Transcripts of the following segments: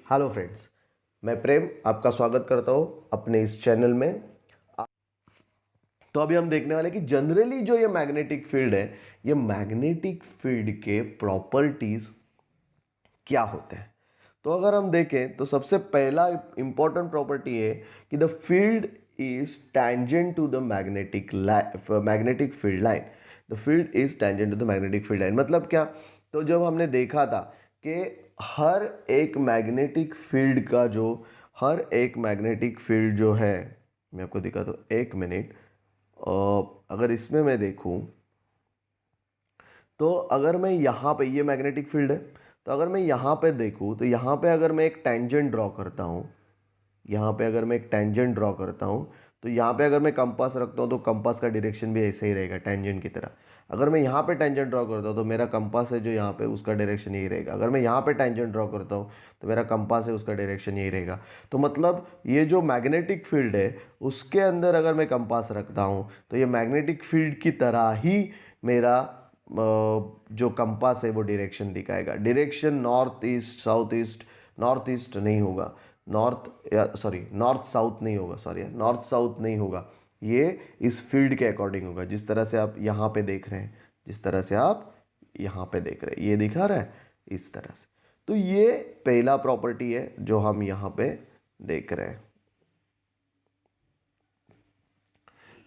Hello friends, मैं प्रेम आपका स्वागत करता हूं अपने इस चैनल में। तो अभी हम देखने वाले कि जनरली जो ये मैग्नेटिक फील्ड है, ये मैग्नेटिक फील्ड के प्रॉपर्टीज क्या होते हैं। तो अगर हम देखें तो सबसे पहला इंपॉर्टेंट प्रॉपर्टी है कि the field is tangent to the magnetic field line. The field is tangent to the magnetic field line मतलब क्या। तो जब हमने देखा था कि हर एक मैग्नेटिक फील्ड जो है, मैं आपको दिखाता हूँ, एक मिनट। अगर इसमें मैं देखूं तो अगर मैं यहाँ पे, ये मैग्नेटिक फील्ड है, तो अगर मैं यहाँ पे देखूँ तो यहाँ पे अगर मैं एक टेंजेंट ड्रॉ करता हूँ, यहाँ पे अगर मैं एक टेंजेंट ड्रॉ करता हूँ तो यहाँ पे अगर मैं कंपास रखता हूँ तो कंपास का डायरेक्शन भी ऐसे ही रहेगा टेंजेंट की तरह। अगर मैं यहाँ पे टेंजेंट ड्रॉ करता हूँ तो मेरा कंपास है जो यहाँ पे, उसका डायरेक्शन यही रहेगा। अगर मैं यहाँ पे टेंजेंट ड्रॉ करता हूँ तो मेरा कंपास है, उसका डायरेक्शन यही रहेगा। तो मतलब ये जो मैग्नेटिक फील्ड है उसके अंदर अगर मैं कंपास रखता हूँ तो ये मैग्नेटिक फील्ड की तरह ही मेरा जो कंपास है वो डायरेक्शन दिखाएगा। Direction north east, south east, north east नहीं होगा, नॉर्थ साउथ नहीं होगा, नॉर्थ साउथ नहीं होगा। ये इस फील्ड के अकॉर्डिंग होगा, जिस तरह से आप यहाँ पे देख रहे हैं, जिस तरह से आप यहाँ पे देख रहे हैं, ये दिखा रहा है इस तरह से। तो ये पहला प्रॉपर्टी है जो हम यहाँ पे देख रहे हैं।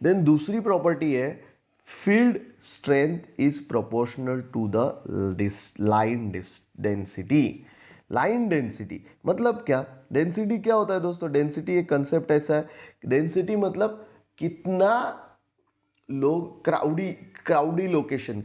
देन दूसरी प्रॉपर्टी है field strength is proportional to the line density. Line density मतलब क्या? डेंसिटी क्या होता है दोस्तों? डेंसिटी एक कंसेप्ट ऐसा है, डेंसिटी मतलब कितना लोग, क्राउडी लोकेशन,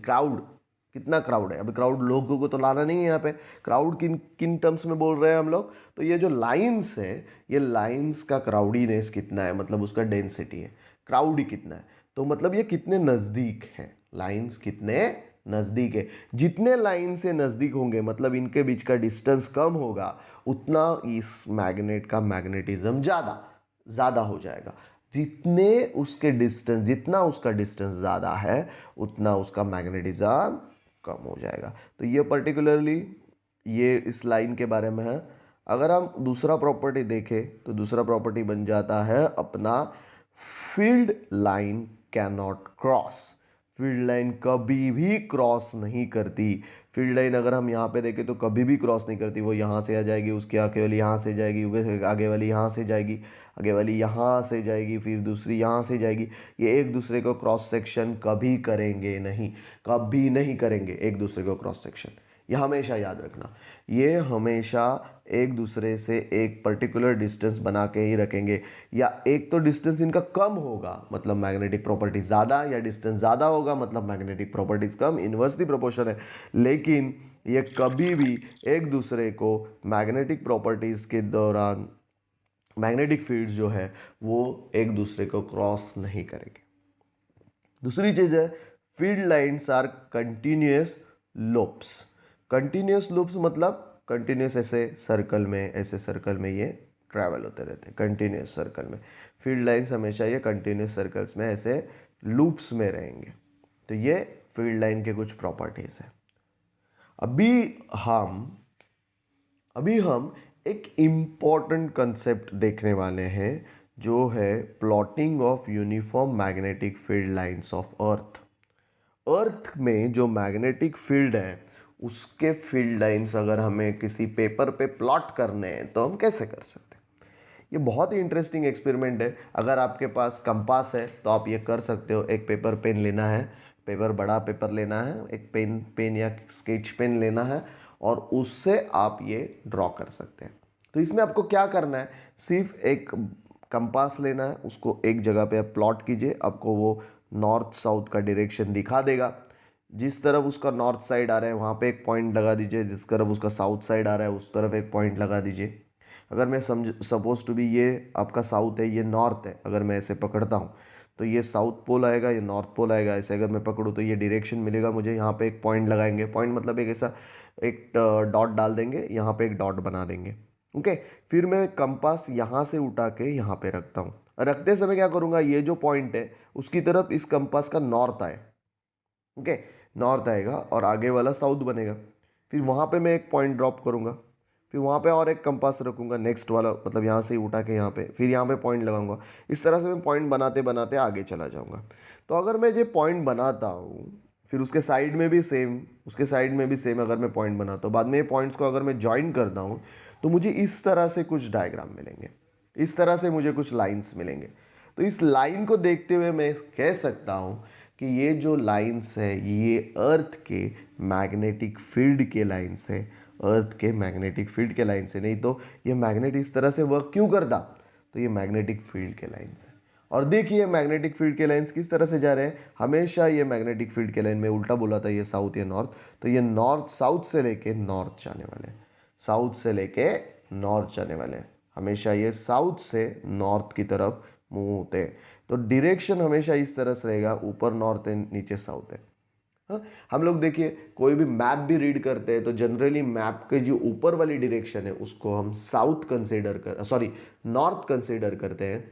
कितना क्राउड है। अभी क्राउड लोगों को तो लाना नहीं है यहाँ पे, क्राउड किन किन टर्म्स में बोल रहे हैं हम लोग? तो ये जो लाइंस है, ये लाइंस का क्राउडीनेस कितना है, मतलब उसका डेंसिटी है। क्राउडी कितना है तो मतलब ये कितने नज़दीक है, लाइंस कितने नज़दीक है। जितने लाइन से नज़दीक होंगे, मतलब इनके बीच का डिस्टेंस कम होगा, उतना इस मैग्नेट का मैग्नेटिज्म ज़्यादा हो जाएगा। जितना उसका डिस्टेंस ज़्यादा है उतना उसका मैग्नेटिज्म कम हो जाएगा। तो ये पर्टिकुलरली ये इस लाइन के बारे में है। अगर हम दूसरा प्रॉपर्टी देखें तो दूसरा प्रॉपर्टी बन जाता है अपना field line can not cross. Field line कभी भी क्रॉस नहीं करती। फील्ड लाइन अगर हम यहाँ पे देखें तो कभी भी क्रॉस नहीं करती। वो यहाँ से आ जाएगी, उसके आगे वाली यहाँ से जाएगी, आगे वाली यहाँ से जाएगी, आगे वाली यहाँ से जाएगी, फिर दूसरी यहाँ से जाएगी। ये एक दूसरे को क्रॉस सेक्शन कभी करेंगे नहीं, कभी नहीं करेंगे एक दूसरे को क्रॉस सेक्शन। ये हमेशा याद रखना, ये हमेशा एक दूसरे से एक पर्टिकुलर डिस्टेंस बना के ही रखेंगे। या एक तो डिस्टेंस इनका कम होगा मतलब मैग्नेटिक प्रॉपर्टी ज़्यादा, या डिस्टेंस ज़्यादा होगा मतलब मैग्नेटिक प्रॉपर्टीज कम, इन्वर्सली प्रोपोर्शन है। लेकिन ये कभी भी एक दूसरे को मैग्नेटिक प्रॉपर्टीज़ के दौरान, मैग्नेटिक फील्ड्स जो है वो एक दूसरे को क्रॉस नहीं करेंगे। दूसरी चीज़ है field lines are continuous loops. Continuous loops मतलब कंटिन्यूस ऐसे सर्कल में ये ट्रैवल होते रहते हैं कंटिन्यूस सर्कल में। फील्ड लाइन्स हमेशा ये कंटिन्यूस सर्कल्स में ऐसे लूप्स में रहेंगे। तो ये फील्ड लाइन के कुछ प्रॉपर्टीज है। अभी हम एक इम्पॉर्टेंट कंसेप्ट देखने वाले हैं जो है plotting of uniform magnetic field lines of earth. Earth में जो मैग्नेटिक फील्ड है उसके फील्ड लाइंस अगर हमें किसी पेपर पे प्लॉट करने हैं तो हम कैसे कर सकते हैं? ये बहुत ही इंटरेस्टिंग एक्सपेरिमेंट है। अगर आपके पास कंपास है तो आप ये कर सकते हो। एक पेपर पेन लेना है, बड़ा पेपर लेना है, एक पेन या स्केच पेन लेना है और उससे आप ये ड्रॉ कर सकते हैं। तो इसमें आपको क्या करना है, सिर्फ एक कंपास लेना है, उसको एक जगह पे आप प्लॉट कीजिए, आपको वो नॉर्थ साउथ का डायरेक्शन दिखा देगा। जिस तरफ उसका नॉर्थ साइड आ रहा है वहाँ पे एक पॉइंट लगा दीजिए, जिस तरफ उसका साउथ साइड आ रहा है उस तरफ एक पॉइंट लगा दीजिए। अगर मैं सपोज टू बी ये आपका साउथ है, ये नॉर्थ है, अगर मैं ऐसे पकड़ता हूँ तो ये साउथ पोल आएगा, ये नॉर्थ पोल आएगा। ऐसे अगर मैं पकड़ूँ तो ये डायरेक्शन मिलेगा मुझे। यहाँ पे एक पॉइंट लगाएंगे, पॉइंट मतलब एक ऐसा एक डॉट डाल देंगे, यहाँ पे एक डॉट बना देंगे। ओके, फिर मैं कंपास यहाँ से उठा के यहाँ पे रखता हूँ। रखते समय क्या करूँगा, ये जो पॉइंट है उसकी तरफ इस कंपास का नॉर्थ आए। नॉर्थ आएगा और आगे वाला साउथ बनेगा। फिर वहाँ पे मैं एक पॉइंट ड्रॉप करूँगा, फिर वहाँ पे और एक कंपास रखूँगा नेक्स्ट वाला, मतलब यहाँ से ही उठा के यहाँ पे, फिर यहाँ पे पॉइंट लगाऊंगा। इस तरह से मैं पॉइंट बनाते बनाते आगे चला जाऊँगा। तो अगर मैं ये पॉइंट बनाता हूँ, फिर उसके साइड में भी सेम, उसके साइड में भी सेम अगर मैं पॉइंट बनाता हूँ, बाद में ये पॉइंट्स को अगर मैं ज्वाइन करता हूँ तो मुझे इस तरह से कुछ डायग्राम मिलेंगे, इस तरह से मुझे कुछ लाइन्स मिलेंगे। तो इस लाइन को देखते हुए मैं कह सकता हूँ कि ये जो लाइन्स है ये अर्थ के मैग्नेटिक फील्ड के लाइन्स है, अर्थ के मैग्नेटिक फील्ड के लाइन से। नहीं तो ये मैग्नेट इस तरह से वर्क क्यों करता, तो ये मैग्नेटिक फील्ड के लाइन्स है। और देखिए मैग्नेटिक फील्ड के लाइन्स किस तरह से जा रहे हैं, हमेशा ये मैग्नेटिक फील्ड के लाइन में उल्टा बोला था, ये साउथ या नॉर्थ, तो ये नॉर्थ साउथ से लेके नॉर्थ जाने वाले हैं, साउथ से लेके नॉर्थ जाने वाले हैं, हमेशा ये साउथ से नॉर्थ की तरफ मूव होते हैं। तो डायरेक्शन हमेशा इस तरह से रहेगा, ऊपर नॉर्थ है नीचे साउथ है। हाँ, हम लोग देखिए कोई भी मैप भी रीड करते हैं तो जनरली मैप के जो ऊपर वाली डायरेक्शन है उसको हम साउथ कंसीडर कर सॉरी नॉर्थ कंसीडर करते हैं,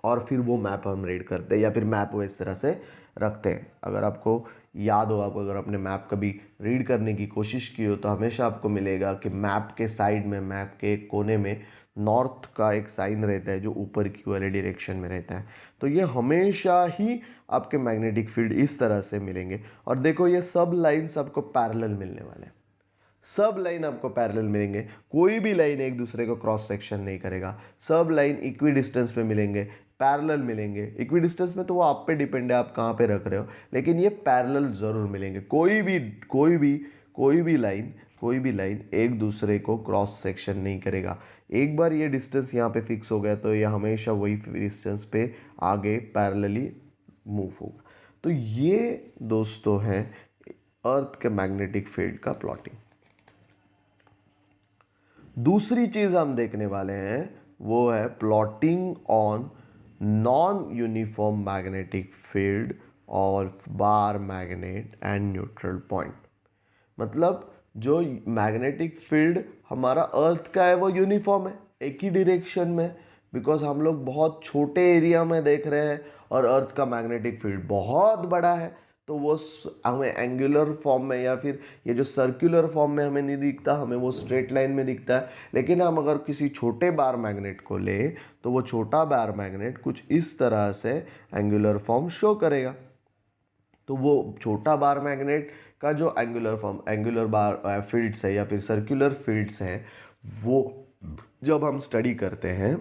और फिर वो मैप हम रीड करते हैं या फिर मैप वो इस तरह से रखते हैं। अगर आपको याद हो, आप अगर अपने मैप कभी रीड करने की कोशिश की हो तो हमेशा आपको मिलेगा कि मैप के साइड में, मैप के कोने में नॉर्थ का एक साइन रहता है जो ऊपर की वाले डायरेक्शन में रहता है। तो ये हमेशा ही आपके मैग्नेटिक फील्ड इस तरह से मिलेंगे। और देखो ये सब लाइन्स आपको पैरेलल मिलने वाले हैं, सब लाइन आपको पैरेलल मिलेंगे, कोई भी लाइन एक दूसरे को क्रॉस सेक्शन नहीं करेगा, सब लाइन इक्वी डिस्टेंस पे मिलेंगे, पैरेलल मिलेंगे। इक्वी डिस्टेंस में तो वो आप पे डिपेंड है, आप कहाँ पे रख रहे हो, लेकिन ये पैरेलल जरूर मिलेंगे। कोई भी लाइन एक दूसरे को क्रॉस सेक्शन नहीं करेगा। एक बार ये डिस्टेंस यहाँ पे फिक्स हो गया तो ये हमेशा वही डिस्टेंस पे आगे पैरेलली मूव होगा। तो ये दोस्तों है अर्थ के मैग्नेटिक फील्ड का प्लॉटिंग। दूसरी चीज हम देखने वाले हैं वो है plotting on non uniform magnetic field और bar magnet and neutral point. मतलब जो मैग्नेटिक फील्ड हमारा अर्थ का है वो यूनिफॉर्म है, एक ही डायरेक्शन में, बिकॉज हम लोग बहुत छोटे एरिया में देख रहे हैं और अर्थ का मैग्नेटिक फील्ड बहुत बड़ा है, तो वो हमें एंगुलर फॉर्म में या फिर ये जो सर्कुलर फॉर्म में हमें नहीं दिखता, हमें वो स्ट्रेट लाइन में दिखता है। लेकिन हम अगर किसी छोटे बार मैग्नेट को ले तो वो छोटा बार मैग्नेट कुछ इस तरह से एंगुलर फॉर्म शो करेगा। तो वो छोटा बार मैग्नेट का जो एंगुलर फॉर्म, एंगुलर बार फील्ड्स है या फिर सर्कुलर फील्ड्स है, वो जब हम स्टडी करते हैं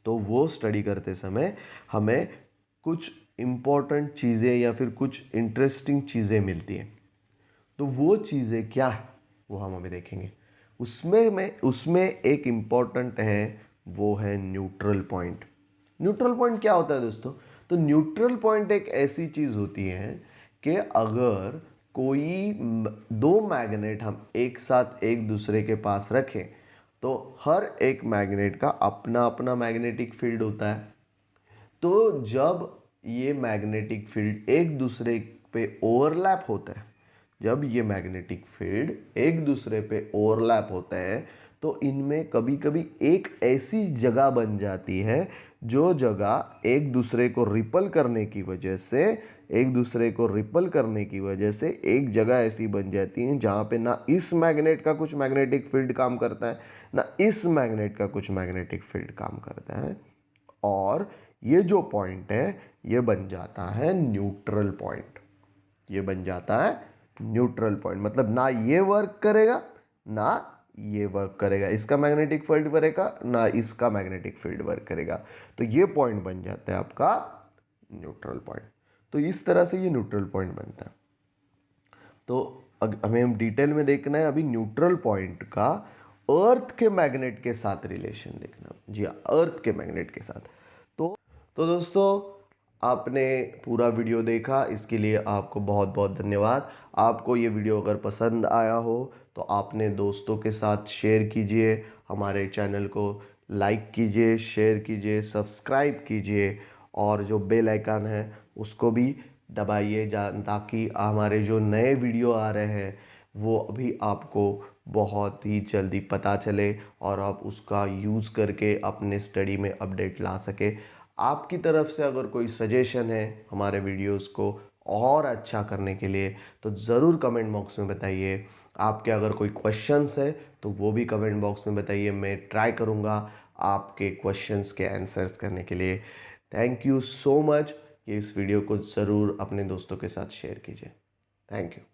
तो वो स्टडी करते समय हमें कुछ इम्पोर्टेंट चीज़ें या फिर कुछ इंटरेस्टिंग चीज़ें मिलती हैं। तो वो चीज़ें क्या है वो हम अभी देखेंगे। उसमें एक इम्पॉर्टेंट है, वो है न्यूट्रल पॉइंट। न्यूट्रल पॉइंट क्या होता है दोस्तों, तो न्यूट्रल पॉइंट एक ऐसी चीज़ होती है कि अगर कोई दो मैग्नेट हम एक साथ एक दूसरे के पास रखें तो हर एक मैग्नेट का अपना अपना मैग्नेटिक फील्ड होता है। तो जब ये मैग्नेटिक फील्ड एक दूसरे पे ओवरलैप होता है, जब ये मैग्नेटिक फील्ड एक दूसरे पे ओवरलैप होता है तो इनमें कभी कभी एक ऐसी जगह बन जाती है जो जगह एक दूसरे को रिपल करने की वजह से, एक जगह ऐसी बन जाती है जहाँ पे ना इस मैग्नेट का कुछ मैग्नेटिक फील्ड काम करता है ना इस मैग्नेट का कुछ मैग्नेटिक फील्ड काम करता है, और ये जो पॉइंट है ये बन जाता है न्यूट्रल पॉइंट। ये बन जाता है न्यूट्रल पॉइंट, मतलब ना ये वर्क करेगा ना ये वर्क करेगा, इसका मैग्नेटिक फील्ड करेगा ना इसका मैग्नेटिक फील्ड वर्क करेगा। तो ये पॉइंट बन जाता है आपका न्यूट्रल पॉइंट। तो इस तरह से ये न्यूट्रल पॉइंट बनता है। तो हमें हम डिटेल में देखना है अभी न्यूट्रल पॉइंट का अर्थ के मैग्नेट के साथ रिलेशन देखना। जी हाँ, अर्थ के मैग्नेट के साथ। तो दोस्तों आपने पूरा वीडियो देखा, इसके लिए आपको बहुत बहुत धन्यवाद। आपको ये वीडियो अगर पसंद आया हो तो आपने दोस्तों के साथ शेयर कीजिए, हमारे चैनल को लाइक कीजिए, शेयर कीजिए, सब्सक्राइब कीजिए, और जो बेल आइकन है उसको भी दबाइए ताकि हमारे जो नए वीडियो आ रहे हैं वो अभी आपको बहुत ही जल्दी पता चले और आप उसका यूज़ करके अपने स्टडी में अपडेट ला सके। आपकी तरफ से अगर कोई सजेशन है हमारे वीडियोस को और अच्छा करने के लिए तो ज़रूर कमेंट बॉक्स में बताइए। आपके अगर कोई क्वेश्चंस है तो वो भी कमेंट बॉक्स में बताइए, मैं ट्राई करूँगा आपके क्वेश्चंस के आंसर्स करने के लिए। Thank you so much. ये इस वीडियो को ज़रूर अपने दोस्तों के साथ शेयर कीजिए। Thank you.